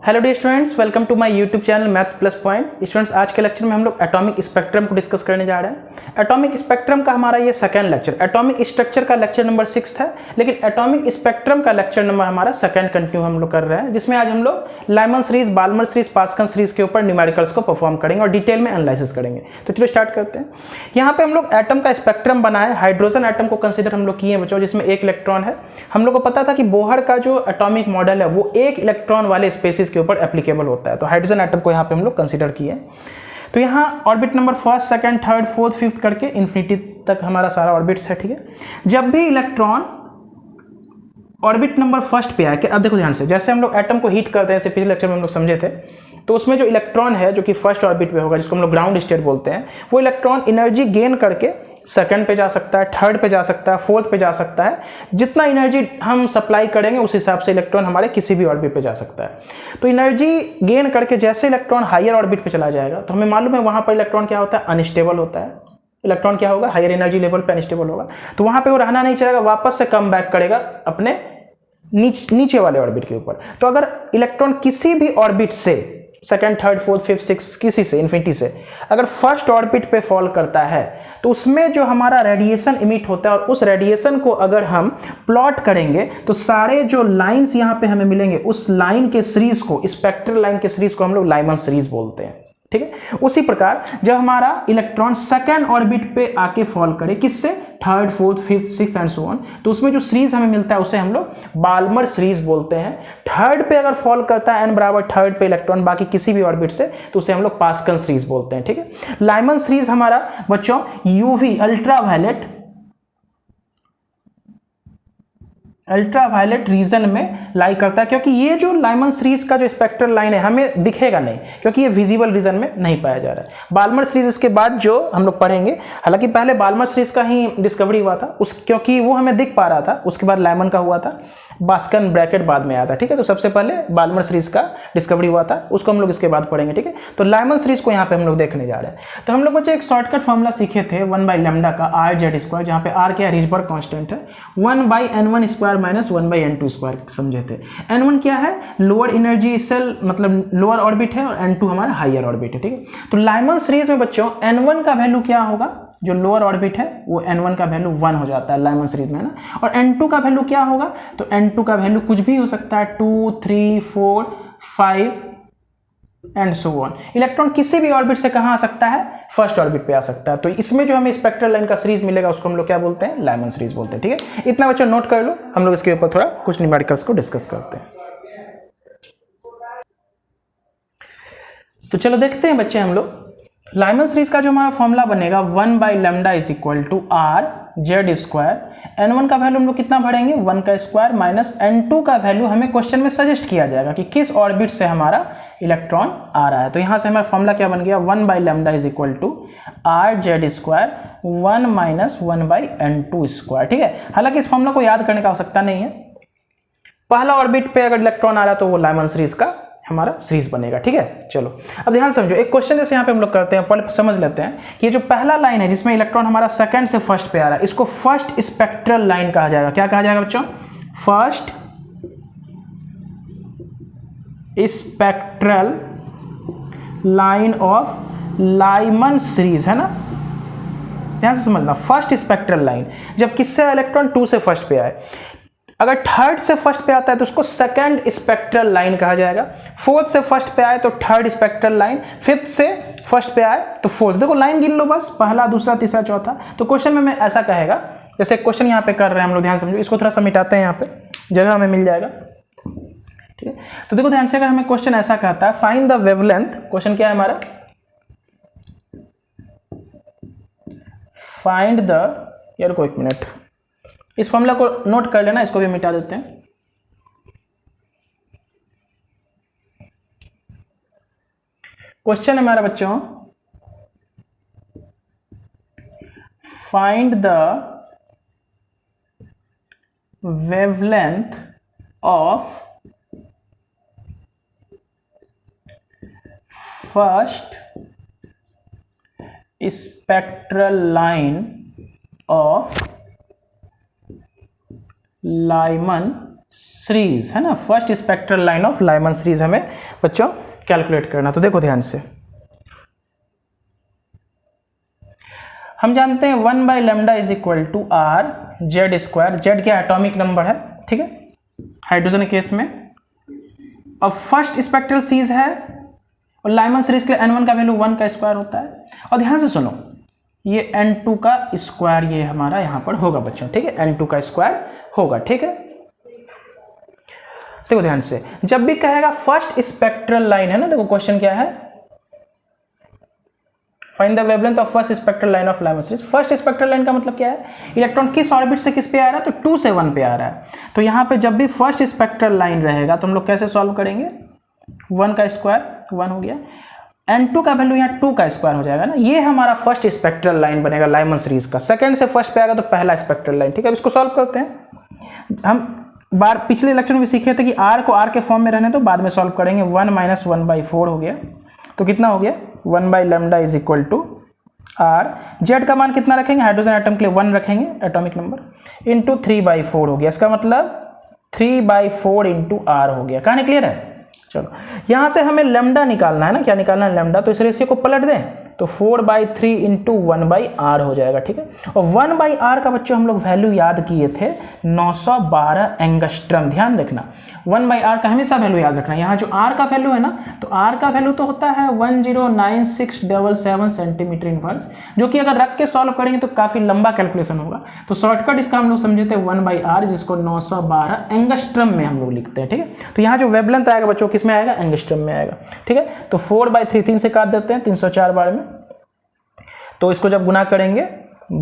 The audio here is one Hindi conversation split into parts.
Hello dear students, welcome to my YouTube channel maths plus point. Students, आज के लेक्चर में हम लोग एटॉमिक स्पेक्ट्रम को डिस्कस करने जा रहे हैं। एटॉमिक स्पेक्ट्रम का हमारा ये सेकंड लेक्चर, एटॉमिक स्ट्रक्चर का लेक्चर नंबर 6 है, लेकिन एटॉमिक स्पेक्ट्रम का लेक्चर नंबर हमारा सेकंड कंटिन्यू हम लोग कर रहे हैं, जिसमें आज हम लोग Lyman series, Balmer series, Pascal series के ऊपर न्यूमेरिकल्स को परफॉर्म करेंगे और डिटेल में एनालिसिस करेंगे। तो चलो स्टार्ट करते हैं। यहाँ पे हम लोग एटम का स्पेक्ट्रम बनाए, हाइड्रोजन एटम को कंसिडर हम लोग किए बच्चों, जिसमें एक इलेक्ट्रॉन है। हम लोग को पता था कि बोहर का जो एटॉमिक मॉडल है वो एक इलेक्ट्रॉन वाले स्पेसिस के ऊपर एप्लीकेबल होता है, तो हाइड्रोजन एटम को यहाँ पे हम लोग कंसीडर किए। तो यहाँ orbit number first, second, third, fourth, fifth करके इन्फिनिटी तक हमारा सारा ऑर्बिट्स है, ठीक है। जब भी इलेक्ट्रॉन ऑर्बिट नंबर फर्स्ट पे आए, अब देखो ध्यान से, जैसे हम लोग एटम को हीट करते हैं, जैसे पिछले लेक्चर में हम लोग समझे थे, तो उसमें जो इलेक्ट्रॉन है जो कि फर्स्ट ऑर्बिट पे होगा, जिसको हम लोग ग्राउंड स्टेट बोलते हैं, वो इलेक्ट्रॉन एनर्जी गेन करके सेकंड पे जा सकता है, थर्ड पे जा सकता है, फोर्थ पे जा सकता है। जितना एनर्जी हम सप्लाई करेंगे उस हिसाब से इलेक्ट्रॉन हमारे किसी भी ऑर्बिट पे जा सकता है। तो एनर्जी गेन करके जैसे इलेक्ट्रॉन हायर ऑर्बिट पे चला जाएगा, तो हमें मालूम है वहां पर इलेक्ट्रॉन क्या होता है, अनस्टेबल होता है। इलेक्ट्रॉन क्या होगा, हायर एनर्जी लेवल पे अनस्टेबल होगा, तो वहां पे वो रहना नहीं चाहेगा, वापस से कम बैक करेगा अपने नीचे वाले ऑर्बिट के ऊपर। तो अगर इलेक्ट्रॉन किसी भी ऑर्बिट से, second, third, fourth, fifth, six, किसी से, इन्फिनिटी से, अगर फर्स्ट ऑर्बिट पे फॉल करता है, तो उसमें जो हमारा रेडिएशन इमिट होता है, और उस रेडिएशन को अगर हम प्लॉट करेंगे, तो सारे जो लाइंस यहाँ पे हमें मिलेंगे, उस लाइन के सीरीज को, स्पेक्ट्रल लाइन के सीरीज को हम लोग लाइमन सीरीज बोलते हैं, ठीक है। उसी प्रकार जब हमारा इलेक्ट्रॉन सेकंड ऑर्बिट पे आके फॉल करे, किससे, third, fourth, fifth, six and so on, तो उसमें जो सीरीज हमें मिलता है उसे हम लोग बाल्मर सीरीज बोलते हैं। थर्ड पे अगर फॉल करता है, n बराबर थर्ड पे इलेक्ट्रॉन बाकी किसी भी ऑर्बिट से, तो उसे हम लोग पास्कल सीरीज बोलते हैं, ठीक है। लाइमन सीरीज हमारा बच्चों यूवी, अल्ट्रावायलेट रीजन में लाई करता है, क्योंकि ये जो लाइमन सीरीज का जो स्पेक्ट्रल लाइन है हमें दिखेगा नहीं, क्योंकि ये विजिबल रीजन में नहीं पाया जा रहा है। बाल्मर सीरीज इसके बाद जो हम लोग पढ़ेंगे, हालांकि पहले बाल्मर सीरीज का ही डिस्कवरी हुआ था, क्योंकि वो हमें दिख पा रहा था, उसके बाद लाइमन का हुआ था, बास्कन ब्रैकेट बाद में आया था, ठीक है। तो सबसे पहले बाल्मर सीरीज का डिस्कवरी हुआ था, उसको हम लोग इसके बाद पढ़ेंगे, ठीक है। तो लाइमन सीरीज को यहाँ पे हम लोग देखने जा रहे हैं। तो हम लोग बच्चे एक शॉर्टकट फॉर्मूला सीखे थे 1/लैम्डा का, RZ², जहाँ पे R क्या है, रिजबर्ग कांस्टेंट है, 1/N1² माइनस 1/N2² समझे थे। N1 क्या है, लोअर एनर्जी सेल, मतलब लोअर ऑर्बिट है, और N2 हमारा हायर ऑर्बिट है, ठीक है। तो लाइमन सीरीज में बच्चों N1 का वैल्यू क्या होगा, जो लोअर ऑर्बिट है वो N1 का वैल्यू 1 हो जाता है लाइमन सीरीज में, ना। और N2 का वैल्यू क्या होगा, तो N2 का वैल्यू कुछ भी हो सकता है, 2, 3, 4, 5 एंड सो ऑन। इलेक्ट्रॉन किसी भी ऑर्बिट से कहाँ आ सकता है, फर्स्ट ऑर्बिट पे आ सकता है। तो इसमें जो हमें स्पेक्ट्रल लाइन का सीरीज मिलेगा उसको हम लोग क्या बोलते हैं, लाइमन सीरीज बोलते हैं, ठीक है। इतना बच्चों नोट कर लो, हम लोग इसके ऊपर थोड़ा कुछ न्यूमेरिकल्स को डिस्कस करते हैं। तो चलो देखते हैं बच्चे, हम लोग लाइमन सीरीज का जो हमारा फॉर्मूला बनेगा 1/लैम्डा is equal to RZ²। N1 का वैल्यू हम लोग कितना भरेंगे, 1 का स्क्वायर, माइनस N2 का वैल्यू हमें क्वेश्चन में सजेस्ट किया जाएगा कि किस ऑर्बिट से हमारा इलेक्ट्रॉन आ रहा है। तो यहाँ से हमारा फॉर्मूला क्या बन गया, 1/लैम्डा is equal to RZ², 1 minus 1/N2², ठीक है। हालांकि इस फॉर्मूला को याद करने का आवश्यकता नहीं है, पहला ऑर्बिट पे अगर इलेक्ट्रॉन आ रहा है तो वो लाइमन सीरीज का हमारा सीरीज बनेगा, ठीक है। चलो अब ध्यान समझो, एक क्वेश्चन जैसे यहाँ पे हम लोग करते हैं, पहले समझ लेते हैं कि ये जो पहला लाइन है जिसमें इलेक्ट्रॉन हमारा सेकंड से फर्स्ट पे आ रहा है, इसको फर्स्ट स्पेक्ट्रल लाइन कहा जाएगा। क्या कहा जाएगा बच्चों, first spectral line of Lyman series, है ना। ध्यान से समझना, फर्स्ट स्पेक्ट्रल लाइन जब किससे इलेक्ट्रॉन 2 से फर्स्ट पे आए, अगर थर्ड से फर्स्ट पे आता है तो उसको सेकंड स्पेक्ट्रल लाइन कहा जाएगा, फोर्थ से फर्स्ट पे आए तो थर्ड स्पेक्ट्रल लाइन, फिफ्थ से फर्स्ट पे आए तो फोर्थ। देखो लाइन गिन लो बस, पहला, दूसरा, तीसरा, चौथा। तो क्वेश्चन में ऐसा कहेगा, जैसे क्वेश्चन यहाँ पे कर रहे हैं हम लोग, ध्यान समझो, इसको थोड़ा सा मिटाते हैं, यहाँ पे जगह हमें मिल जाएगा, ठीक है। तो देखो ध्यान से, अगर हमें क्वेश्चन ऐसा कहता है फाइंड द वेवलेंथ, क्वेश्चन क्या है हमारा, फाइंड द, यार को एक मिनट, इस फॉर्मूला को नोट कर लेना, इसको भी मिटा देते हैं। क्वेश्चन है हमारा बच्चों, find the wavelength of first spectral line of Lyman series है ना, first spectral line of Lyman series हमें बच्चों कैलकुलेट करना। तो देखो ध्यान से, हम जानते हैं 1/λ is equal to R Z square. Z क्या एटॉमिक नंबर है, ठीक है, हाइड्रोजन के केस में। अब फर्स्ट स्पेक्ट्रल सीरीज है और लाइमन सीरीज के लिए n1 का वैल्यू 1 का स्क्वायर होता है। और ध्यान से सुनो, ये n2 का स्क्वायर ये हमारा यहां पर होगा बच्चों, ठीक है, n2 का स्क्वायर होगा, ठीक है। देखो ध्यान से, जब भी कहेगा फर्स्ट स्पेक्ट्रल लाइन है ना, देखो क्वेश्चन क्या है, find the wavelength of first spectral line of Lyman series. First spectral line का मतलब क्या है, इलेक्ट्रॉन किस ऑर्बिट से किस पे आ रहा है, तो 2 से 1 पे आ रहा है। तो यहां पे जब भी फर्स्ट स्पेक्ट्रल लाइन रहेगा तो हम लोग कैसे सॉल्व करेंगे, 1 का स्क्वायर 1 हो गया, n2 का वैल्यू यहाँ 2 का स्क्वायर हो जाएगा ना, ये हमारा फर्स्ट स्पेक्ट्रल लाइन बनेगा लाइमन सीरीज का। सेकंड से फर्स्ट पे आएगा तो पहला स्पेक्ट्रल लाइन, ठीक है। अब इसको सॉल्व करते हैं। हम पिछले लेक्चर में सीखे थे कि r को r के फॉर्म में रहने तो बाद में सॉल्व करेंगे। 1 - 1/4 हो गया, तो कितना हो गया, 1/λ is equal to r। Z का मान कितना रखेंगे, हाइड्रोजन एटम के लिए 1 रखेंगे एटॉमिक नंबर, इंटू 3/4 हो गया। इसका मतलब 3/4 इंटू r हो गया। कहानी क्लियर है। चलो यहां से हमें लैम्डा निकालना है ना, क्या निकालना है, लैम्डा। तो इस रेशियो को पलट दें तो 4/3 इंटू 1/r हो जाएगा, ठीक है। और 1/r का बच्चों हम लोग वैल्यू याद किए थे 912 एंगस्ट्रम। ध्यान रखना 1/r का हमेशा वैल्यू याद रखना। यहाँ जो r का वैल्यू है ना, तो r का वैल्यू तो होता है 109677 सेंटीमीटर इनवर्स, जो कि अगर रख के सॉल्व करेंगे तो काफी लंबा कैलकुलेशन होगा। तो शॉर्टकट इसका हम लोग समझे थे 1/r, जिसको 912 एंगस्ट्रम में हम लोग लिखते हैं, ठीक है। तो यहाँ जो वेवलेंथ आएगा बच्चों किसमें आएगा, एंगस्ट्रम में आएगा, ठीक है। तो 4/3 3 से काट देते हैं, 304 बार में, तो इसको जब गुना करेंगे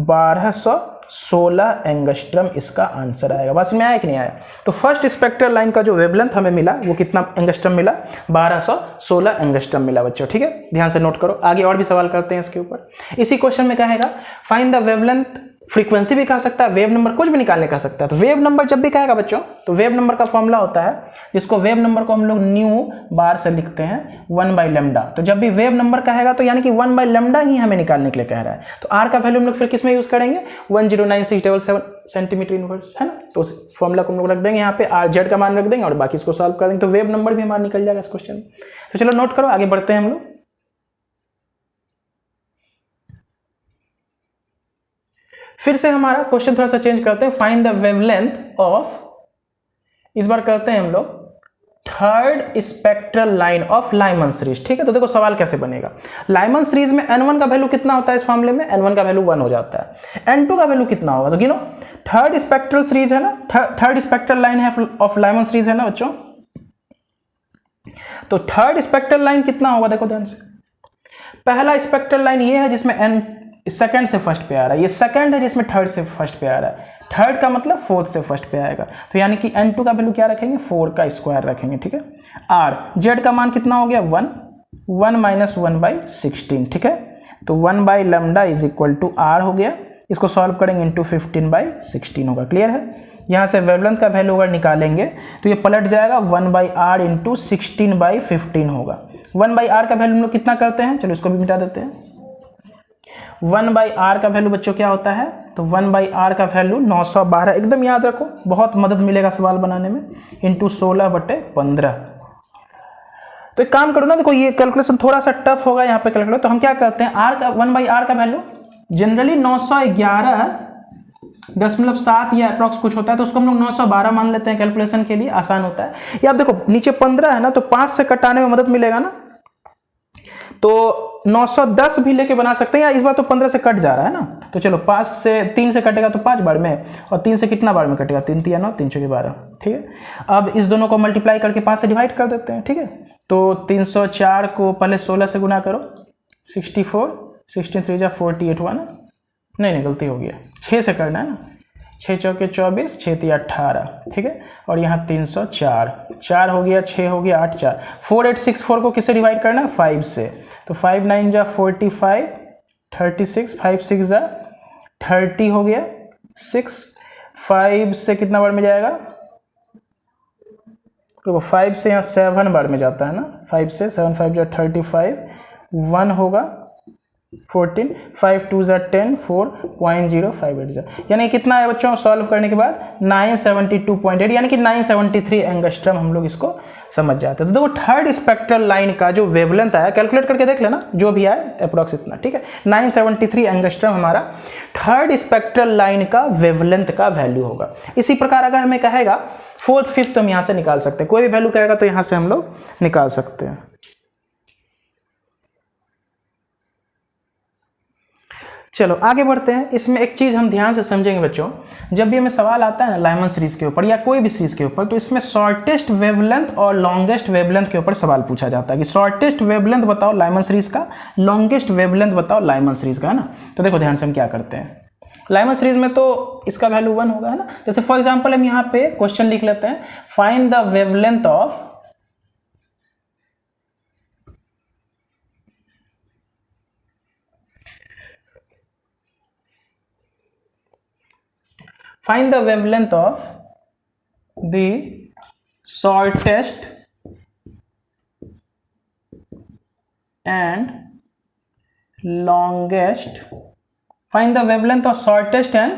1216 एंगस्ट्रम इसका आंसर आएगा। बस में आया कि नहीं आया। तो फर्स्ट स्पेक्ट्रल लाइन का जो वेवलेंथ हमें मिला वो कितना एंगस्ट्रम मिला, 1216 एंगस्ट्रम मिला बच्चों, ठीक है। ध्यान से नोट करो, आगे और भी सवाल करते हैं इसके ऊपर। इसी क्वेश्चन में कहेगा फाइंड द वेवलेंथ, फ्रीक्वेंसी भी कह सकता है, वेव नंबर कुछ भी निकालने कह सकता है। तो वेव नंबर जब भी कहेगा बच्चों, तो वेव नंबर का फॉर्मूला होता है, जिसको वेव नंबर को हम लोग न्यू बार से लिखते हैं 1/λ। तो जब भी वेव नंबर कहेगा तो यानी कि 1/λ ही हमें निकालने के लिए कह रहा है। तो r का वैल्यू हम लोग फिर किस में यूज करेंगे, 109677 सेंटीमीटर इनवर्स, है ना। तो उस फॉर्मूला को हम लोग रख देंगे यहाँ पे, r z का मान रख देंगे और बाकी इसको सॉल्व कर देंगे। तो वेव नंबर भी हमारा निकल जाएगा इस क्वेश्चन में। तो चलो नोट करो, आगे बढ़ते हैं हम लोग। फिर से हमारा क्वेश्चन थोड़ा सा चेंज करते हैं, फाइंड द वेवलेंथ ऑफ, इस बार करते हैं हम लोग third spectral line of Lyman series, ठीक है। तो देखो सवाल कैसे बनेगा, लाइमन सीरीज में n1 का वैल्यू कितना होता है, इस मामले में n1 का वैल्यू 1 हो जाता है, n2 का वैल्यू कितना होगा, तो गिनो। थर्ड स्पेक्ट्रल सीरीज है ना, थर्ड स्पेक्ट्रल लाइन है ऑफ लाइमन सीरीज है ना बच्चों। तो थर्ड स्पेक्ट्रल लाइन कितना होगा, देखो ध्यान से, पहला स्पेक्ट्रल लाइन ये है जिसमें n सेकंड से फर्स्ट पे आ रहा है, ये सेकंड है जिसमें थर्ड से फर्स्ट पे आ रहा है, थर्ड का मतलब फोर्थ से फर्स्ट पे आएगा। तो यानी कि n2 का वैल्यू क्या रखेंगे, 4 का स्क्वायर रखेंगे, ठीक है। r z का मान कितना हो गया, 1 - 1/16, ठीक है। तो 1/λ इज इक्वल टू r हो गया, इसको सॉल्व करेंगे इंटू 15/16 होगा। क्लियर है। यहाँ से वेवलेंथ का वैल्यू अगर निकालेंगे तो ये पलट जाएगा 1/r इंटू 16/15 होगा। 1/r का वैल्यू हम लोग कितना करते हैं, चलो इसको भी मिटा देते हैं। 1/r का वैल्यू बच्चों क्या होता है, तो 1/r का वैल्यू 912, एकदम याद रखो, बहुत मदद मिलेगा सवाल बनाने में, इंटू 16/15। तो एक काम करो ना, देखो ये कैलकुलेशन थोड़ा सा टफ होगा यहाँ पे कैलकुलेट। तो हम क्या करते हैं, r का 1/r का वैल्यू जनरली 911.7 या अप्रॉक्स कुछ होता है, तो उसको हम लोग 912 मान लेते हैं कैलकुलेशन के लिए, आसान होता है। ये आप देखो नीचे 15 है ना, तो 5 से कटाने में मदद मिलेगा ना, तो 910 भी लेके बना सकते हैं, या इस बार तो 15 से कट जा रहा है ना, तो चलो 5 से 3 से कटेगा तो 5 बार में, और 3 से कितना बार में कटेगा, 3 3 9 3 4 12, ठीक है। अब इस दोनों को मल्टीप्लाई करके 5 से डिवाइड कर देते हैं, ठीक है। तो 304 को पहले 16 से गुना करो, 64, 16 3 48 हुआ ना, नहीं गलती हो गया, 6 से करना है ना, 6 चौके 24, 6 3 18, ठीक है। और यहाँ 304, 4 हो गया, 6 हो गया, 8 4, 4864 को किससे डिवाइड करना है, 5 से। तो 5 9 जा 45, 36, 5 6 जा 30 हो गया, 6 5 से कितना बार में जाएगा, तो 5 से यहाँ 7 बार में जाता है ना, 5 से 7 5 जा 35, 1 होगा, 14, 5 2 ज़ा 10, 4.058 यानी कितना है बच्चों सॉल्व करने के बाद 972.8 यानी कि 973 एंगस्ट्रम हम लोग इसको समझ जाते हैं। तो देखो थर्ड स्पेक्ट्रल लाइन का जो वेवलेंथ आया कैलकुलेट करके देख लेना जो भी आए अप्रोक्स इतना, ठीक है। 973 एंगस्ट्रम हमारा थर्ड स्पेक्ट्रल लाइन का वेवलेंथ का वैल्यू होगा। इसी प्रकार अगर हमें कहेगा फोर्थ फिफ्थ तो हम यहाँ से निकाल सकते हैं, कोई भी वैल्यू कहेगा तो यहाँ से हम लोग निकाल सकते हैं। चलो आगे बढ़ते हैं। इसमें एक चीज़ हम ध्यान से समझेंगे बच्चों, जब भी हमें सवाल आता है ना लाइमन सीरीज के ऊपर या कोई भी सीरीज के ऊपर, तो इसमें शॉर्टेस्ट वेवलेंथ और लॉन्गेस्ट वेवलेंथ के ऊपर सवाल पूछा जाता है कि शॉर्टेस्ट वेवलेंथ बताओ लाइमन सीरीज का, लॉन्गेस्ट वेवलेंथ बताओ लाइमन सीरीज का, है ना। तो देखो ध्यान से हम क्या करते हैं, लाइमन सीरीज में तो इसका वैल्यू 1 होगा, है ना। जैसे फॉर एग्जाम्पल हम यहाँ पे क्वेश्चन लिख लेते हैं, find the wavelength of find the wavelength of the shortest and longest, find the wavelength of shortest and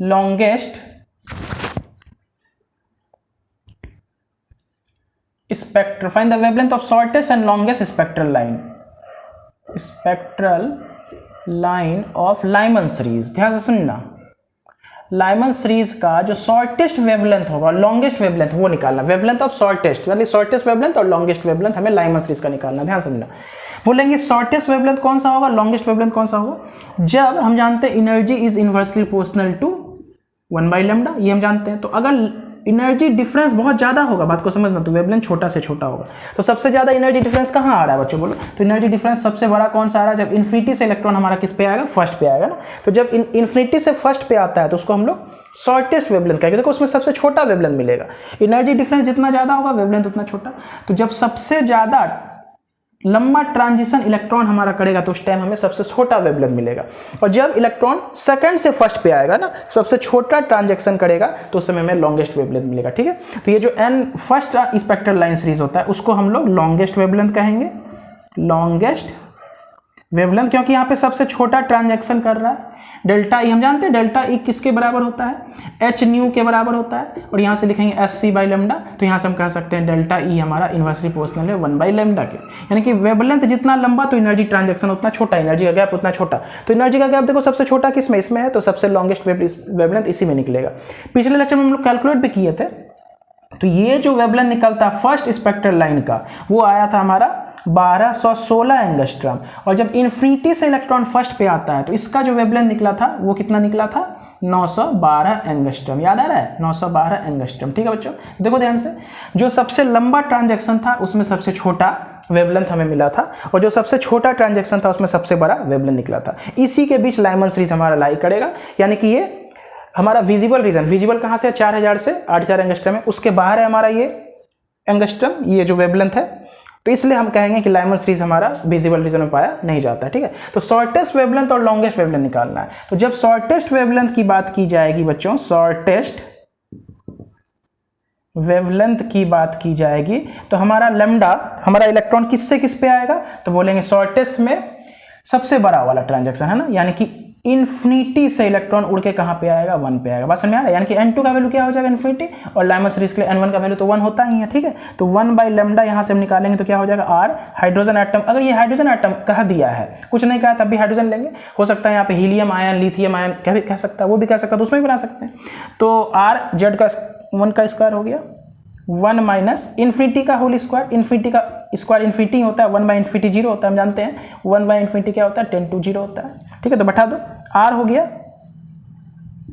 longest spectral, find the wavelength of shortest and longest spectral line of Lyman series। ध्यान से सुनना, लाइमन सीरीज का जो शॉर्टेस्ट वेवलेंथ होगा लॉन्गेस्ट वेवलेंथ वो निकालना, वेवलेंथ ऑफ शॉर्टेस्ट यानी शॉर्टेस्ट वेवलेंथ और लॉन्गेस्ट वेवलेंथ हमें लाइमन सीरीज का निकालना। ध्यान समझना, बोलेंगे शॉर्टेस्ट वेवलेंथ कौन सा होगा, लॉन्गेस्ट वेवलेंथ कौन सा होगा, जब हम जानते हैं energy is inversely proportional to 1/λ, ये हम जानते हैं। तो अगर एनर्जी डिफरेंस बहुत ज़्यादा होगा, बात को समझना, तो वेवलेंथ छोटा से छोटा होगा। तो सबसे ज़्यादा एनर्जी डिफरेंस कहाँ आ रहा है बच्चों बोलो, तो एनर्जी डिफरेंस सबसे बड़ा कौन सा आ रहा है, जब इन्फिनिटी से इलेक्ट्रॉन हमारा किस पे आएगा, फर्स्ट पे आएगा ना। तो जब इन्फिनिटी से फर्स्ट पे आता है तो उसको हम लोग शॉर्टेस्ट वेवलेंथ कहेंगे। देखो उसमें सबसे छोटा वेवलेंथ मिलेगा, एनर्जी डिफरेंस जितना ज़्यादा होगा वेवलेंथ उतना छोटा। तो जब सबसे ज़्यादा लंबा ट्रांजिशन इलेक्ट्रॉन हमारा करेगा तो उस टाइम हमें सबसे छोटा वेवलेंथ मिलेगा। और जब इलेक्ट्रॉन सेकंड से फर्स्ट पे आएगा ना, सबसे छोटा ट्रांजैक्शन करेगा तो उस समय हमें लॉन्गेस्ट वेवलेंथ मिलेगा, ठीक है। तो ये जो n first spectral line series होता है उसको हम लोग लॉन्गेस्ट वेवलेंथ कहेंगे, लॉन्गेस्ट वेवलेंथ, क्योंकि यहाँ पे सबसे छोटा ट्रांजैक्शन कर रहा है। डेल्टा ई हम जानते हैं, डेल्टा ई किसके बराबर होता है, एच न्यू के बराबर होता है। और यहाँ से लिखेंगे एस सी बाई लेमडा, तो यहाँ से हम कह सकते हैं डेल्टा ई हमारा इन्वर्सली प्रोपोर्शनल है 1/λ के। यानी कि वेवलेंथ जितना लंबा तो एनर्जी ट्रांजैक्शन उतना छोटा, एनर्जी का गैप उतना छोटा। तो एनर्जी का गैप देखो सबसे छोटा किसमें, इसमें है, तो सबसे लॉन्गेस्ट वेवलेंथ इसी में निकलेगा। पिछले लेक्चर में हम लोग कैलकुलेट भी किए थे, तो ये जो वेवलेंथ निकलता है फर्स्ट स्पेक्ट्रल लाइन का वो आया था हमारा 1216 एंगस्ट्रम। और जब इन्फिनिटी से इलेक्ट्रॉन फर्स्ट पे आता है तो इसका जो वेवलेंथ निकला था वो कितना निकला था, 912 एंगस्ट्रम। याद आ रहा है, 912 एंगस्ट्रम, ठीक है बच्चों। देखो ध्यान से, जो सबसे लंबा ट्रांजैक्शन था उसमें सबसे छोटा वेवलेंथ हमें मिला था, और जो सबसे छोटा ट्रांजैक्शन था उसमें सबसे बड़ा वेवलेंथ निकला था। इसी के बीच लाइमन सीरीज हमारा लाई करेगा, यानी कि ये हमारा विजिबल रीजन, विजिबल कहाँ से, 4000 से 8000 एंगस्ट्रम है, उसके बाहर है हमारा ये एंगस्ट्रम, ये जो वेवलेंथ है। तो इसलिए हम कहेंगे कि लाइमन सीरीज हमारा विजिबल रीजन में पाया नहीं जाता है, ठीक है। तो शॉर्टेस्ट वेवलेंथ और लॉन्गेस्ट वेवलेंथ निकालना है। तो जब शॉर्टेस्ट वेवलेंथ की बात की जाएगी बच्चों, शॉर्टेस्ट वेवलेंथ की बात की जाएगी तो हमारा लैम्डा, हमारा इलेक्ट्रॉन किससे किस पे आएगा, तो बोलेंगे शॉर्टेस्ट में सबसे बड़ा वाला ट्रांजैक्शन है ना, यानी कि इन्फिनिटी से इलेक्ट्रॉन उड़ के कहाँ पे आएगा, 1 पे आएगा। बात समझ में आ रहा है, यानी कि n2 का वैल्यू क्या हो जाएगा इन्फिनिटी, और लाइमन सीरीज के लिए n1 का वैल्यू तो 1 होता ही है, ठीक है। तो 1/λ यहाँ से हम निकालेंगे तो क्या हो जाएगा, r हाइड्रोजन एटम। अगर ये हाइड्रोजन एटम कह दिया है, कुछ नहीं कहा तब भी हाइड्रोजन लेंगे, हो सकता है यहाँ पे हीलियम आयन, लिथियम आयन कह सकता है, वो भी कह सकता है, तो उसमें भी बना सकते हैं। तो r z का 1 का स्क्वायर हो गया, 1 माइनस इन्फिनिटी का होल स्क्वायर, इन्फिनिटी का स्क्वायर इन्फिनिटी होता है, 1/∞ 0 होता है, हम जानते हैं 1/∞ क्या होता है, 10 to 0 होता है, ठीक है। तो बैठा दो, r हो गया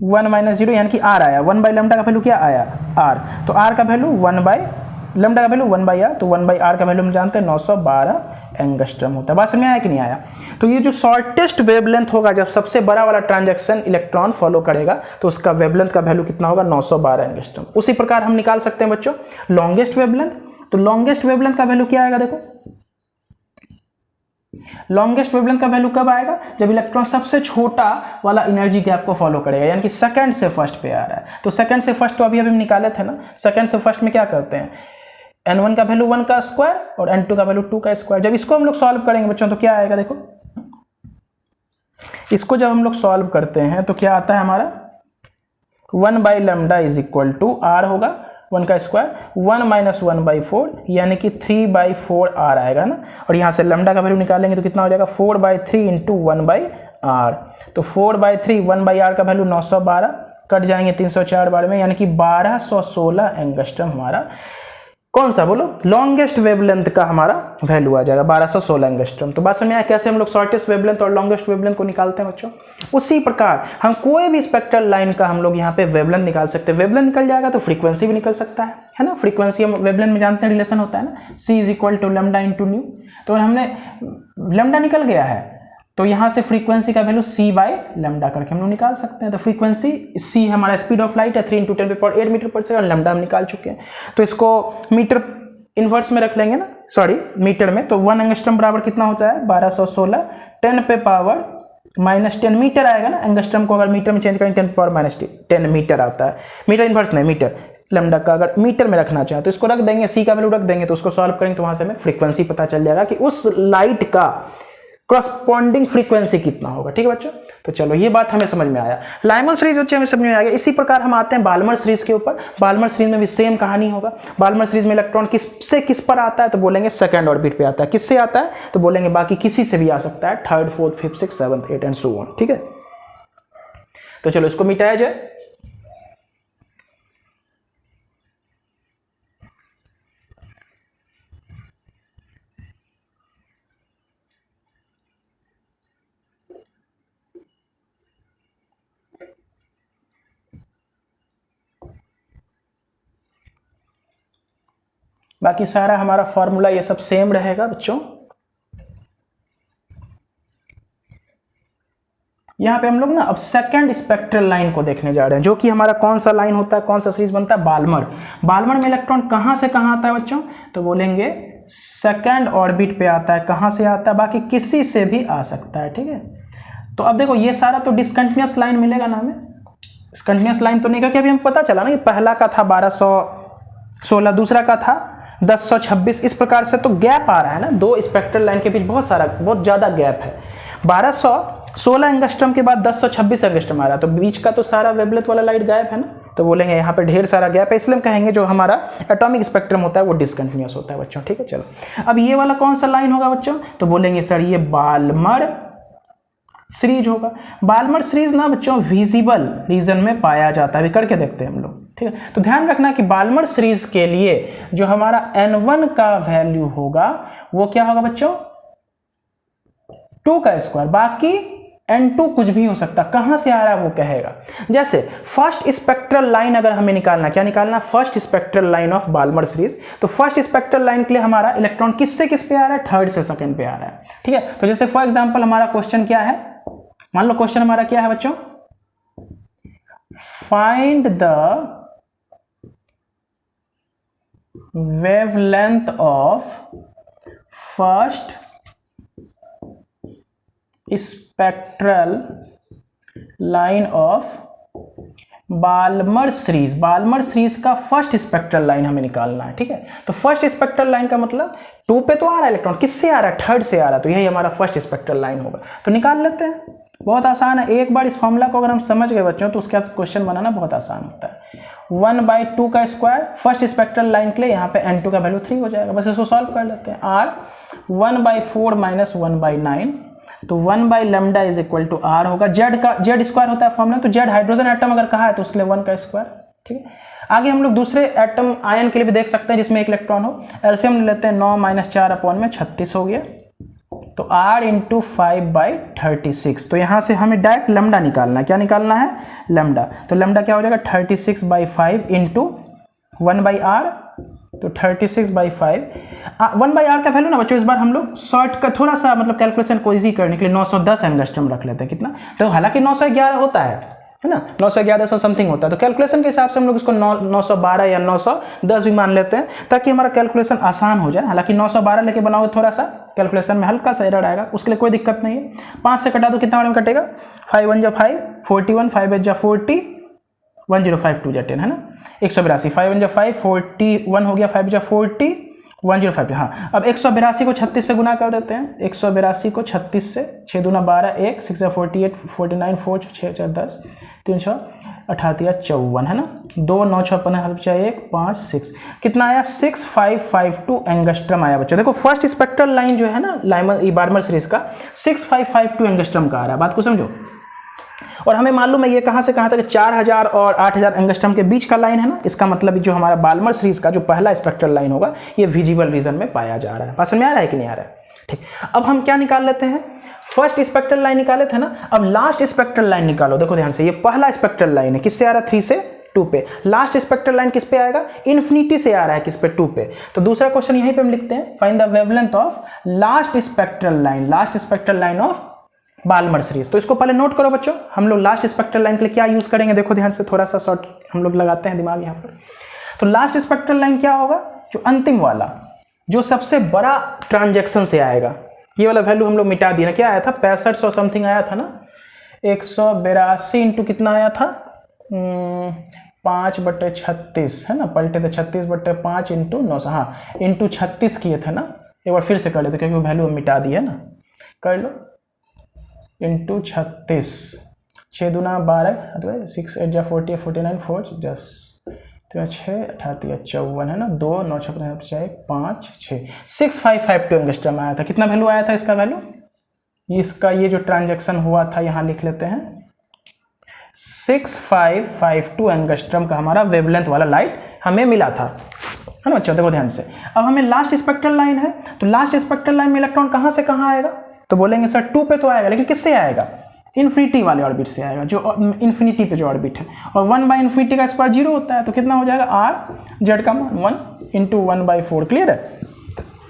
1 - 0 यानी कि r आया, 1/λ का वैल्यू क्या आया, r। तो r का वैल्यू 1/λ का वैल्यू 1/r, तो 1/r का वैल्यू हम जानते हैं 912 एंगस्ट्रम होता है। बात समझ में आया कि नहीं आया। तो ये जो शॉर्टेस्ट वेवलेंथ होगा, जब सबसे बड़ा वाला ट्रांजैक्शन इलेक्ट्रॉन फॉलो करेगा तो उसका वेवलेंथ का वैल्यू कितना होगा, 912 एंगस्ट्रम। उसी प्रकार हम निकाल सकते हैं बच्चों लॉन्गेस्ट वेवलेंथ। तो लॉन्गेस्ट वेवलेंथ का वैल्यू क्या आएगा, देखो लॉन्गेस्ट वेवलेंथ का वैल्यू कब आएगा, जब इलेक्ट्रॉन सबसे छोटा वाला एनर्जी गैप को फॉलो करेगा, यानी कि सेकंड से फर्स्ट पे आ रहा है। तो सेकंड से फर्स्ट तो अभी हम निकाले थे ना, सेकंड से फर्स्ट में क्या करते हैं, n1 का वैल्यू 1 का स्क्वायर और n2 का वैल्यू 2 का स्क्वायर। जब इसको हम लोग सॉल्व करेंगे बच्चों तो क्या आएगा, देखो इसको जब हम लोग सॉल्व करते हैं तो क्या आता है हमारा 1/λ इज इक्वल टू आर होगा 1 का स्क्वायर 1 माइनस 1/4 यानी कि 3/4 आर आएगा ना। और यहाँ से लैम्डा का वैल्यू निकालेंगे तो कितना हो जाएगा 4/3 इंटू 1/r। तो 4/3 1/r का वैल्यू 912 कट जाएंगे 304 बार में, यानी कि 1216 एंगस्ट्रम हमारा कौन सा बोलो लॉन्गेस्ट वेवलेंथ का हमारा वैल्यू आ जाएगा 1216 एंगस्ट्रम। तो बात समझ आया कैसे हम लोग शॉर्टेस्ट वेवलेंथ और लॉन्गेस्ट वेवलेंथ को निकालते हैं बच्चों। उसी प्रकार हम कोई भी स्पेक्ट्रल लाइन का हम लोग यहाँ पे वेवलेंथ निकाल सकते हैं। वेवलेंथ निकल जाएगा तो फ्रीक्वेंसी भी निकल सकता है ना। फ्रीक्वेंसी हम वेवलेंथ में जानते हैं रिलेशन होता है ना, c is equal to lambda into nu. तो हमने लैम्डा निकल गया है तो यहाँ से फ्रीक्वेंसी का वैल्यू c/λ करके हम लोग निकाल सकते हैं। तो फ्रीक्वेंसी c हमारा स्पीड ऑफ लाइट है 3 × 10⁸ मीटर पर सेकंड, लैम्डा हम निकाल चुके हैं। तो इसको मीटर इनवर्स में रख लेंगे ना, सॉरी मीटर में। तो 1 एंगस्ट्रम बराबर कितना होता है 1216 10⁻⁻10 मीटर आएगा ना। एंगस्ट्रम को अगर मीटर में चेंज करेंगे 10⁻⁻10 मीटर आता है। मीटर इनवर्स नहीं, मीटर लैम्डा का अगर मीटर में रखना चाहें तो इसको रख देंगे, c का वैल्यू रख देंगे। तो उसको सॉल्व करेंगे तो वहां से हमें फ्रीक्वेंसी पता चल जाएगा कि उस लाइट का करस्पॉन्डिंग फ्रीक्वेंसी कितना होगा। ठीक है बच्चों, तो चलो ये बात हमें समझ में आया। लाइमन सीरीज बच्चे हमें समझ में आ गया। इसी प्रकार हम आते हैं बाल्मर सीरीज के ऊपर। बाल्मर सीरीज में भी सेम कहानी होगा। बाल्मर सीरीज में इलेक्ट्रॉन किस पर आता है तो बोलेंगे सेकंड ऑर्बिट पे आता है। किससे आता है तो बोलेंगे बाकी किसी से भी आ सकता है, 3rd 4th 5th 6th 7th 8th and so on. ठीक है, तो चलो इसको मिटाया जाए। बाकी सारा हमारा फॉर्मूला ये सब सेम रहेगा बच्चों। यहां पे हम लोग ना अब सेकंड स्पेक्ट्रल लाइन को देखने जा रहे हैं, जो कि हमारा कौन सा लाइन होता है, कौन सा सीरीज बनता है, बाल्मर। बाल्मर में इलेक्ट्रॉन कहां से कहां आता है बच्चों तो बोलेंगे सेकंड ऑर्बिट पे आता है। कहां से आता है, बाकी किसी से भी आ सकता है। ठीक है, तो अब देखो ये सारा तो डिसकंटिन्यूअस लाइन मिलेगा ना हमें। कंटिन्यूअस लाइन तो नहीं, क्योंकि अभी हमें पता चला ना कि पहला का था 1216, दूसरा का था 1026, इस प्रकार से तो गैप आ रहा है ना, दो स्पेक्ट्रल लाइन के बीच बहुत ज़्यादा गैप है। 1216 एंगस्ट्रम के बाद 1026 एंगस्ट्रम आ रहा है, तो बीच का तो सारा वेवलेंथ वाला लाइट गायब है ना। तो बोलेंगे यहाँ पे ढेर सारा गैप है, इसलिए हम कहेंगे जो हमारा एटॉमिक स्पेक्ट्रम होता है वो डिसकंटिन्यूअस होता है बच्चों। ठीक है, चलो अब ये वाला कौन सा लाइन होगा बच्चों तो बोलेंगे सर ये बाल्मर सीरीज होगा। बाल्मर सीरीज ना बच्चों विजिबल रीजन में पाया जाता है, अभी करके देखते हैं हम लोग। ठीक है, तो ध्यान रखना कि बाल्मर सीरीज के लिए जो हमारा n1 का वैल्यू होगा वो क्या होगा बच्चों 2 का स्क्वायर, बाकी n2 कुछ भी हो सकता, कहां से आ रहा है वो कहेगा। जैसे फर्स्ट स्पेक्ट्रल लाइन अगर हमें निकालना, क्या निकालना, first spectral line of Balmer series, तो फर्स्ट स्पेक्ट्रल लाइन के लिए हमारा इलेक्ट्रॉन किस से किस पे आ रहा है, थर्ड से सेकंड पे आ रहा है। ठीक है, तो जैसे फॉर एग्जांपल हमारा क्वेश्चन क्या है, मान लो क्वेश्चन हमारा क्या है बच्चों, find the wavelength of first spectral line of Balmer series. Balmer series का फर्स्ट स्पेक्ट्रल लाइन हमें निकालना है। ठीक है, तो फर्स्ट स्पेक्ट्रल लाइन का मतलब 2 पे तो आ रहा है इलेक्ट्रॉन, किससे आ रहा है, थर्ड से आ रहा है, तो यही हमारा फर्स्ट स्पेक्ट्रल लाइन होगा। तो निकाल लेते हैं, बहुत आसान है। एक बार इस फॉर्मूला को अगर हम समझ गए बच्चों तो उसके बाद क्वेश्चन बनाना बहुत आसान होता है। 1/2 का स्क्वायर फर्स्ट स्पेक्ट्रल लाइन के लिए, यहाँ पे n2 का वैल्यू 3 हो जाएगा, बस इसको सॉल्व कर लेते हैं। r 1/4 माइनस 1/9, तो 1/λ इज इक्वल टू r होगा। z स्क्वायर होता है फॉर्मूला, तो z हाइड्रोजन एटम अगर कहा है तो उसके लिए 1 का स्क्वायर। ठीक है, आगे हम लोग दूसरे एटम आयन के लिए भी देख सकते हैं जिसमें एक इलेक्ट्रॉन हो। एलसीएम ले लेते हैं, 9 - 4 / 36 हो गया, तो r × 5/36। तो यहाँ से हमें डायरेक्ट लैम्डा निकालना है, क्या निकालना है, लैम्डा। तो लैम्डा क्या हो जाएगा 36/5 × 1/r, तो 36/5। 1/r का वैल्यू ना बच्चों इस बार हम लोग शॉर्ट का थोड़ा सा मतलब कैलकुलेशन को इजी करने के लिए 910 एंगस्ट्रम रख लेते हैं। कितना, तो हालांकि 911 होता है ना, 911 समथिंग होता है, तो कैलकुलेशन के हिसाब से हम लोग इसको 912 या 910 भी मान लेते हैं ताकि हमारा कैलकुलेशन आसान हो जाए। हालांकि 912 लेके बनाओगे थोड़ा सा कैलकुलेशन में हल्का सा एरर आएगा, उसके लिए कोई दिक्कत नहीं है। 5 से कटा दो, कितना में कटेगा, 5 × 1 = 5, 41, 5 × 8 = 40, 1052 × 10 है ना, 182। 5 × 5 41 हो गया, 5 × 40, 1052, हाँ। अब 182 को 36 से गुना कर देते हैं। 182 को 36 से, 6 दूना 12, 1, 6 48, 49, 4 6 4 10, 3 6 58 54, है ना। 2 9 6 15 1 5 6, कितना आया 6552 एंगस्ट्रम आया बच्चों। देखो फर्स्ट स्पेक्ट्रल लाइन जो है ना बार्मर सीरीज का 6552 एंगस्ट्रम का आ रहा है, बात को समझो। और हमें मालूम है ये कहाँ से कहाँ तक 4000 और 8000 एंगस्ट्रम के बीच का लाइन है ना। इसका मतलब जो हमारा बाल्मर सीरीज का जो पहला स्पेक्ट्रल लाइन होगा ये विजिबल रीजन में पाया जा रहा है। पास में आ रहा है कि नहीं आ रहा है? ठीक, अब हम क्या निकाल लेते हैं, फर्स्ट स्पेक्ट्रल लाइन निकाले थे ना, अब लास्ट स्पेक्ट्रल लाइन निकालो। देखो ध्यान से, ये पहला स्पेक्ट्रल लाइन है, किससे आ रहा है 3 से 2 पे। लास्ट स्पेक्ट्रल लाइन किस पे आएगा, इन्फिनिटी से आ रहा है, किस पे 2 पे। तो दूसरा क्वेश्चन यहीं पे हम लिखते हैं, find the wavelength of last spectral line, last spectral line of Balmer series. तो इसको पहले नोट करो बच्चों, हम लोग लास्ट स्पेक्ट्रल लाइन के लिए क्या यूज करेंगे, देखो ध्यान से, थोड़ा सा शॉर्ट हम लोग लगाते हैं दिमाग यहाँ पर। तो लास्ट स्पेक्ट्रल लाइन क्या होगा, जो अंतिम वाला, जो सबसे बड़ा ट्रांजैक्शन से आएगा। ये वाला वैल्यू हम लोग मिटा दिए ना, क्या आया था 6500 समथिंग आया था ना, 182 इंटू कितना आया था 5/36, है ना, पलटे थे 36/5 इंटू 900, हाँ इंटू 36 किए थे ना। एक बार फिर से कर लेते क्योंकि वो वैल्यू मिटा दी है ना, कर लो इंटू 36, 6 दूना 12, 6 8 जा 40 49 4 10 तो 6 88 54, है ना, 2 9 6 5 6 6552 एंगस्ट्रम आया था। कितना वैल्यू आया था इसका वैल्यू, इसका ये जो ट्रांजैक्शन हुआ था यहाँ लिख लेते हैं 6552 एंगस्ट्रम का हमारा वेवलेंथ वाला लाइट हमें मिला था, है ना बच्चों। देखो ध्यान से, अब हमें लास्ट स्पेक्ट्रल लाइन है, तो लास्ट स्पेक्ट्रल लाइन में इलेक्ट्रॉन कहाँ से कहाँ आएगा, तो बोलेंगे सर 2 पे तो आएगा, लेकिन किससे आएगा, इन्फिनिटी वाले ऑर्बिट से आएगा, जो इन्फिनिटी पे जो ऑर्बिट है। और 1/इन्फिनिटी का स्क्वायर 0 होता है, तो कितना हो जाएगा r z का मान 1 इंटू 1/4, क्लियर है।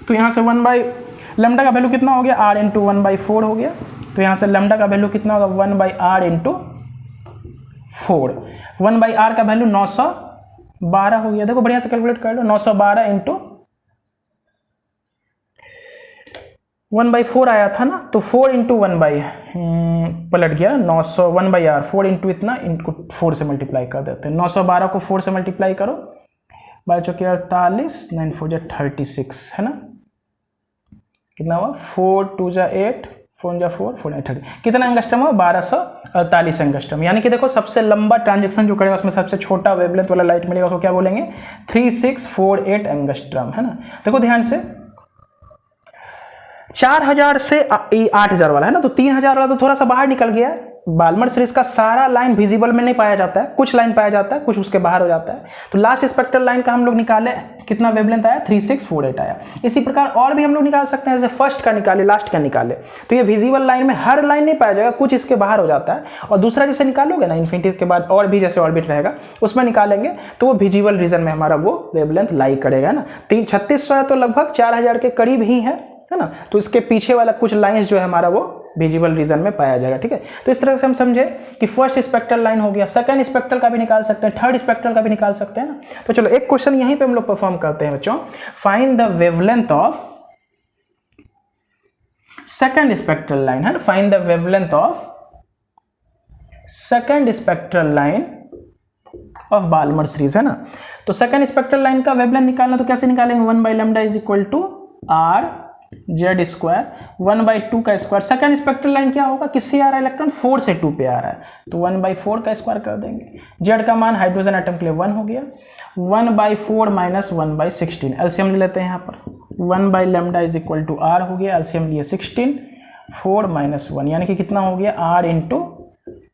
तो यहाँ से 1/लैम्डा का वैल्यू कितना हो गया, r इंटू 1/4 हो गया। तो यहाँ से लैम्डा का वैल्यू कितना होगा 1/r इंटू 4, 1/r का वैल्यू 912 हो गया। देखो बढ़िया से कैलकुलेट कर लो, 912 इंटू 1/4 आया था ना, तो 4 इंटू 1/, पलट गया 900 1/r, 4 इंटू इतना इंटू 4 से मल्टीप्लाई कर देते हैं। 912 को 4 से मल्टीप्लाई करो, 12 चौके 48, 9 4 जा 36, है ना, कितना हुआ 4 2 जा 8, 4 जा 4 4 9 30, कितना एंगस्ट्रम हुआ 1248 एंगस्ट्रम। यानी कि देखो सबसे लंबा ट्रांजेक्शन जो करेगा उसमें सबसे छोटा वेवलेंथ वाला लाइट मिलेगा, उसको क्या बोलेंगे 3648 एंगस्ट्रम, है ना। देखो ध्यान से, 4000 से 8000 वाला है ना, तो 3000 वाला तो थोड़ा सा बाहर निकल गया है। बाल्मर सीरीज का सारा लाइन विजिबल में नहीं पाया जाता है, कुछ लाइन पाया जाता है, कुछ उसके बाहर हो जाता है। तो लास्ट स्पेक्ट्रल लाइन का हम लोग निकाले, कितना वेवलेंथ आया 3648 आया। इसी प्रकार और भी हम लोग निकाल सकते हैं, जैसे फर्स्ट का निकाले, लास्ट का निकाले, तो ये विजिबल लाइन में हर लाइन नहीं पाया जाएगा, कुछ इसके बाहर हो जाता है। और दूसरा जैसे निकालोगे ना इन्फिनिटी के बाद और भी जैसे ऑर्बिट रहेगा उसमें निकालेंगे, तो वो विजिबल रीजन में हमारा वो वेवलेंथ लाई करेगा ना। 3600 है तो लगभग 4000 के करीब ही है ना। तो इसके पीछे वाला कुछ लाइंस जो है हमारा वो विजिबल रीजन में पाया जाएगा, ठीक है। तो इस तरह से हम समझे कि फर्स्ट स्पेक्ट्रल लाइन हो गया, सेकंड स्पेक्ट्रल का भी निकाल सकते हैं, थर्ड स्पेक्ट्रल का भी निकाल सकते हैं ना। तो चलो एक क्वेश्चन यहीं पे हम लोग परफॉर्म करते हैं बच्चों, find the wavelength of second spectral line, है ना, find the wavelength of second spectral line of Balmer series, है ना। तो सेकंड स्पेक्ट्रल लाइन का वेवलेंथ निकालना तो कैसे निकालेंगे, 1/λ is equal to r z square 1/2 का स्क्वायर। सेकंड स्पेक्ट्रल लाइन क्या होगा, किससे आ रहा है इलेक्ट्रॉन 4 से 2 पे आ रहा है, तो 1/4 का स्क्वायर कर देंगे। z का मान हाइड्रोजन एटम के लिए 1 हो गया, 1/4 माइनस 1/16, एलसीएम ले लेते हैं यहाँ पर, 1/λ इज इक्वल टू r हो गया, एलसीएम लिए 16, 4 माइनस 1 यानी कि कितना हो गया r इंटू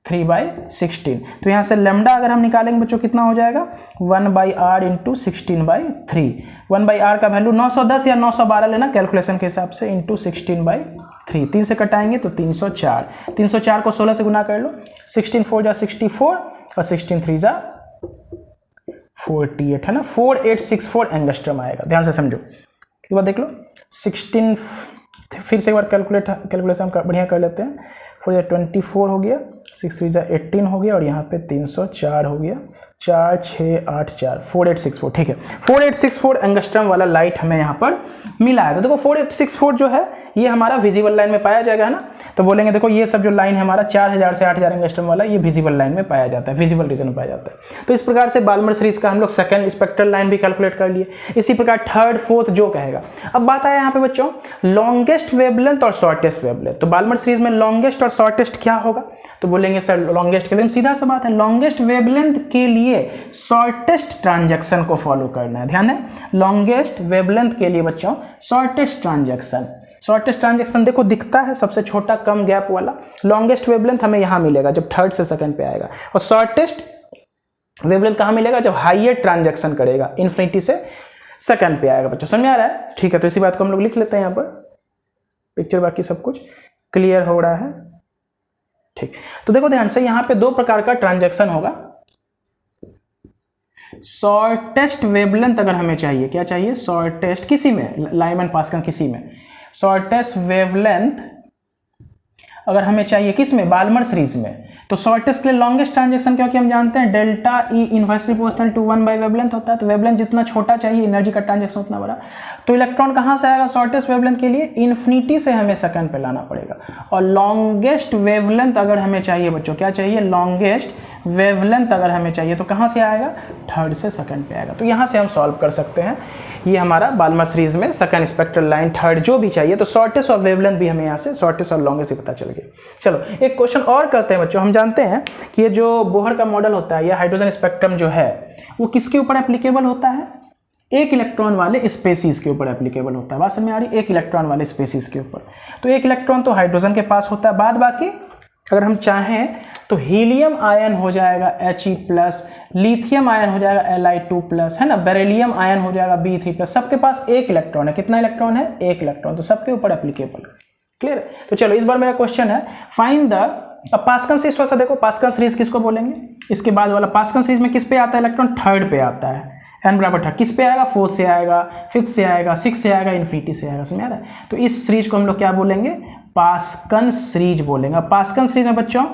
3/16। तो यहाँ से लैम्डा अगर हम निकालेंगे बच्चों कितना हो जाएगा 1/r इंटू 16/3। 1/r का वैल्यू 910 या 912 लेना कैलकुलेशन के हिसाब से, इंटू 16/3, 3 से कटाएंगे तो 304, 304 को 16 से गुना कर लो, 16 4 जा 64 और 16 3 जा 48, है ना, 4864 एंगस्ट्रम आएगा। ध्यान से समझो, एक बार देख लो, 16 फिर से एक बार कैलकुलेशन बढ़िया कर लेते हैं, 4 24 हो गया, 6 3 18 हो गया और यहाँ पे 304 हो गया, 4 6 8 4 4864, ठीक है। 4864 एंगस्ट्रम वाला लाइट हमें यहाँ पर मिला है। तो देखो 4864 जो है ये हमारा विजिबल लाइन में पाया जाएगा, है ना। तो बोलेंगे देखो ये सब जो लाइन है हमारा 4000 से 8000 एंगस्ट्रम वाला, ये विजिबल लाइन में पाया जाता है, विजिबल रीजन में पाया जाता है। तो इस प्रकार से बाल्मर सीरीज का हम लोग सेकंड स्पेक्ट्रल लाइन भी कैलकुलेट कर लिए। इसी प्रकार थर्ड फोर्थ जो कहेगा। अब बात आया यहाँ पे बच्चों लॉन्गेस्ट वेवलेंथ और शॉर्टेस्ट वेवलेंथ। तो बाल्मर सीरीज में लॉन्गेस्ट और शॉर्टेस्ट क्या होगा, तो बोलेंगे सर लॉन्गेस्ट के लिए सीधा सा बात है, लॉन्गेस्ट वेवलेंथ के लिए शॉर्टेस्ट ट्रांजैक्शन को फॉलो करना है। ध्यान है, लॉन्गेस्ट वेवलेंथ के लिए बच्चों शॉर्टेस्ट ट्रांजैक्शन, शॉर्टेस्ट ट्रांजैक्शन देखो दिखता है सबसे छोटा कम गैप वाला, लॉन्गेस्ट वेवलेंथ हमें यहाँ मिलेगा जब थर्ड से सेकंड पे आएगा, और शॉर्टेस्ट वेवलेंथ कहाँ मिलेगा जब हाईयर ट्रांजैक्शन करेगा, इन्फिनिटी से सेकंड पे आएगा। बच्चों समझ में आ रहा है, ठीक है। तो इसी बात को हम लोग लिख लेते हैं यहाँ पर, पिक्चर बाकी सब कुछ क्लियर हो रहा है, ठीक। तो देखो ध्यान से यहाँ पे दो प्रकार का ट्रांजैक्शन होगा। शॉर्टेस्ट वेवलेंथ अगर हमें चाहिए, क्या चाहिए, शॉर्टेस्ट किसी में, लाइमन पास्कल किसी में, शॉर्टेस्ट वेवलेंथ अगर हमें चाहिए किस में, बाल्मर सीरीज में, तो शॉर्टेस्ट के लिए लॉन्गेस्ट ट्रांजैक्शन, क्योंकि हम जानते हैं delta E inversely proportional to 1 by wavelength होता है। तो वेवलेंथ जितना छोटा चाहिए एनर्जी का ट्रांजैक्शन उतना बड़ा। तो इलेक्ट्रॉन कहाँ से आएगा शॉर्टेस्ट वेवलेंथ के लिए, इन्फिनिटी से हमें सेकंड पे लाना पड़ेगा। और लॉन्गेस्ट वेवलेंथ अगर हमें चाहिए बच्चों, क्या चाहिए, लॉन्गेस्ट वेवलेंथ अगर हमें चाहिए तो कहाँ से आएगा, थर्ड से सेकंड पे आएगा। तो यहाँ से हम सॉल्व कर सकते हैं, ये हमारा बाल्मर सीरीज में सेकंड स्पेक्ट्रल लाइन थर्ड जो भी चाहिए, तो शॉर्टेस्ट और वेवलेंथ भी हमें यहाँ से शॉर्टेस्ट और लॉन्गेस्ट ही पता चल गया। चलो एक क्वेश्चन और करते हैं बच्चों। हम जानते हैं कि ये जो बोहर का मॉडल होता है या हाइड्रोजन स्पेक्ट्रम जो है वो किसके ऊपर एप्लीकेबल होता है, एक इलेक्ट्रॉन वाले स्पेसीज के ऊपर एप्लीकेबल होता है। बात समझ में आ रही, एक इलेक्ट्रॉन वाले स्पेसीज के ऊपर। तो एक इलेक्ट्रॉन तो हाइड्रोजन के पास होता है, बाद बाकी अगर हम चाहें तो हीलियम आयन हो जाएगा He+, लिथियम आयन हो जाएगा Li2+, है ना, बेरिलियम आयन हो जाएगा B3+। सबके पास एक इलेक्ट्रॉन है, कितना इलेक्ट्रॉन है, एक इलेक्ट्रॉन, तो सबके ऊपर एप्लीकेबल। क्लियर। तो चलो इस बार मेरा क्वेश्चन है फाइंड द, अब पास्कल सीरीज थोड़ा सा देखो, पास्कल सीरीज किसको बोलेंगे, इसके बाद वाला पास्कल सीरीज में किस पे आता है इलेक्ट्रॉन, थर्ड पे आता है, n बराबर थर्ड, किस पे आएगा, फोर्थ से आएगा, फिफ्थ से आएगा, सिक्स से आएगा, इन्फिनिटी से आएगा। समझ आ रहा है। तो इस सीरीज को हम लोग क्या बोलेंगे, पास्कल सीरीज बोलेंगे। पास्कल सीरीज में बच्चों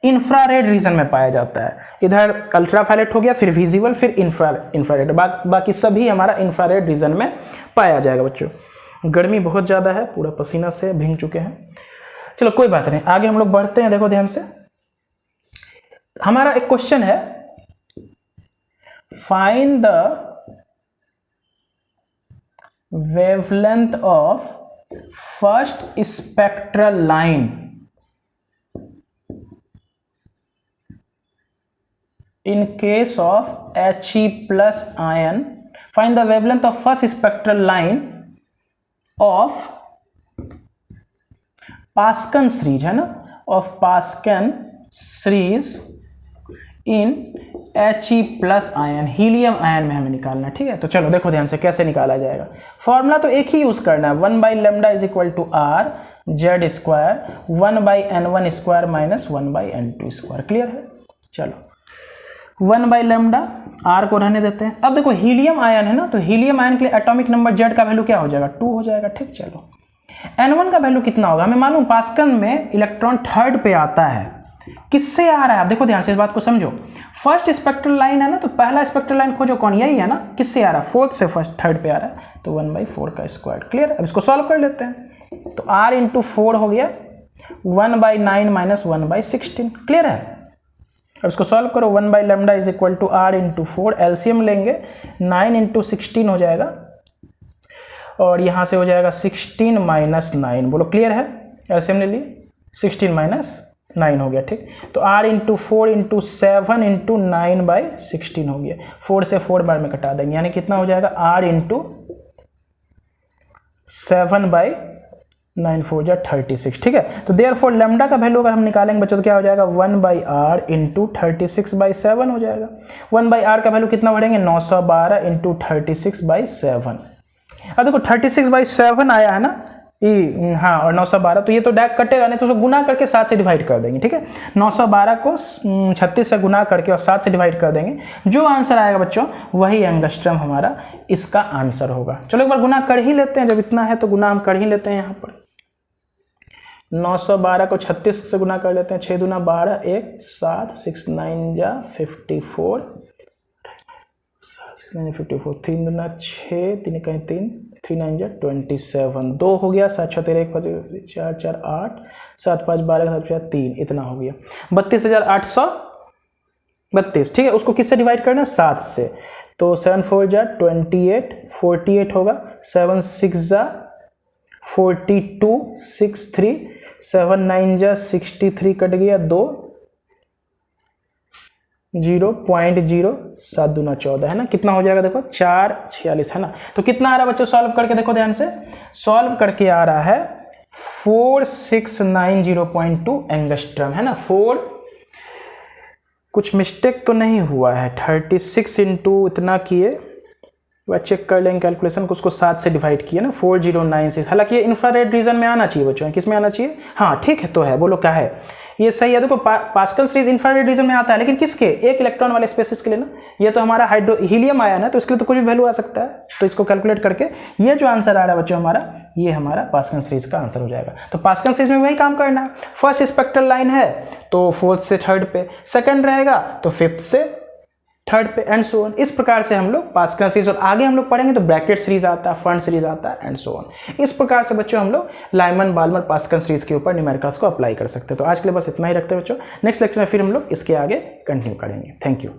इंफ्रारेड रीजन में पाया जाता है, इधर अल्ट्रावायलेट हो गया, फिर विजिबल, फिर इंफ्रारेड, बाकी सभी हमारा इंफ्रारेड रीजन में पाया जाएगा। बच्चों गर्मी बहुत ज़्यादा है, पूरा पसीना से भीग चुके हैं। चलो कोई बात नहीं, आगे हम लोग बढ़ते हैं। देखो ध्यान से, हमारा एक क्वेश्चन है, find the wavelength of first spectral line in case of He+ ion. Find the wavelength of first spectral line of Pascal series, है ना, of Pascal series in He+ ion, helium ion में हमें निकालना है। ठीक है, तो चलो देखो ध्यान से कैसे निकाला जाएगा। फॉर्मूला तो एक ही यूज करना है, 1/λ = R(Z²) 1/N1² - 1/N2²। क्लियर है। चलो 1/λ, R को रहने देते हैं। अब देखो हीलियम आयन है ना, तो हीलियम आयन के लिए एटॉमिक नंबर Z का वैल्यू क्या हो जाएगा, 2 हो जाएगा। ठीक, चलो N1 का वैल्यू कितना होगा हमें मालूम, पास्कल में इलेक्ट्रॉन थर्ड पे आता है, किससे आ रहा है, आप देखो ध्यान से इस बात को समझो। फर्स्ट स्पेक्ट्रल लाइन है ना, तो पहला स्पेक्ट्रल लाइन खोजो कौन, यही है ना, किससे आ रहा है, फोर्थ से फर्स्ट थर्ड पे आ रहा है, तो 1/4²। क्लियर। अब इसको सॉल्व कर लेते हैं, तो R × 4 हो गया 1/9 - 1/16। क्लियर है। अब इसको सॉल्व करो, 1/λ = R × 4, एलसीएम लेंगे 9 × 16 हो जाएगा, और यहाँ से हो जाएगा 16 - 9। बोलो क्लियर है, एलसीएम ले लिए, 16 - 9 हो गया। ठीक, तो R × 4 × 7 × 9/16 हो गया, 4 से 4 बार में कटा देंगे, यानी कितना हो जाएगा, R × 7/9 4 = 36। ठीक है, तो देयरफॉर लैम्डा का वैल्यू अगर हम निकालेंगे बच्चों तो क्या हो जाएगा, 1/R × 36/7 हो जाएगा। 1/R का वैल्यू कितना बढ़ेंगे, 912 × 36/7। अब देखो 36/7 आया है ना, हाँ, और 912, तो ये तो डायरेक्ट कटेगा नहीं, तो उसको गुना करके 7 से डिवाइड कर देंगे। ठीक है, 912 को 36 से गुना करके और 7 से डिवाइड कर देंगे, जो आंसर आएगा बच्चों वही एंगस्ट्रम हमारा इसका आंसर होगा। चलो एक बार गुना कर ही लेते हैं, जब इतना है तो गुना हम कर ही लेते हैं यहाँ पर। 912 को 36 से गुना कर लेते हैं, 6 दूना 12, 1 7, 6 9 जा 54, 6 9 54, 3 दूना 6, 3 कहीं 3, 3 9 जा 27, 2 हो गया, 7 6 13 1 5 4 4 8, 7 5 12 7 4 3, इतना हो गया 32,832। ठीक है, उसको किससे डिवाइड करना है? 7 से। तो 7 4 जा 28, 48 होगा, 7 6 जा 42, 6 3, 7 9 जा 63 कट गया 2, 0.0, 7 दूना 14 है ना, कितना हो जाएगा देखो 4 46 है ना। तो कितना आ रहा है बच्चों, सॉल्व करके देखो ध्यान से, सॉल्व करके आ रहा है 4690.2 एंगस्ट्रम है ना। 4 कुछ मिस्टेक तो नहीं हुआ है, 36 इंटू इतना किए, वह चेक कर लेंगे कैलकुलेशन को, उसको 7 से डिवाइड किया ना 4096। हालांकि ये इंफ्रारेड रीजन में आना चाहिए बच्चों, किस में आना चाहिए? हाँ ठीक है, तो है, बोलो क्या है, ये सही है। देखो पास्कल सीरीज इंफ्रारेड रीजन में आता है, लेकिन किसके? एक इलेक्ट्रॉन वाले स्पेसिस के लिए ना। ये तो हमारा हीलियम आया ना, तो इसके लिए तो कुछ भी वैल्यू आ सकता है, तो इसको कैलकुलेट करके ये जो आंसर आ रहा है बच्चों हमारा, ये हमारा पास्कल सीरीज का आंसर हो जाएगा। तो पास्कल सीरीज में वही काम करना है, फर्स्ट स्पेक्ट्रल लाइन है तो 4th से 3rd पे, सेकंड रहेगा तो 5th से 3rd पे, एंड सो ऑन। इस प्रकार से हम लोग पास्कल सीरीज, और आगे हम लोग पढ़ेंगे तो ब्रैकेट सीरीज आता है, फंड सीरीज आता है, एंड सो ऑन। इस प्रकार से बच्चों हम लोग लाइमन बाल्मर पास्कल सीरीज के ऊपर न्यूमेरिकल्स को अप्लाई कर सकते हैं। तो आज के लिए बस इतना ही रखते हैं बच्चों, नेक्स्ट लेक्चर में फिर हम लोग इसके आगे कंटिन्यू करेंगे। Thank you.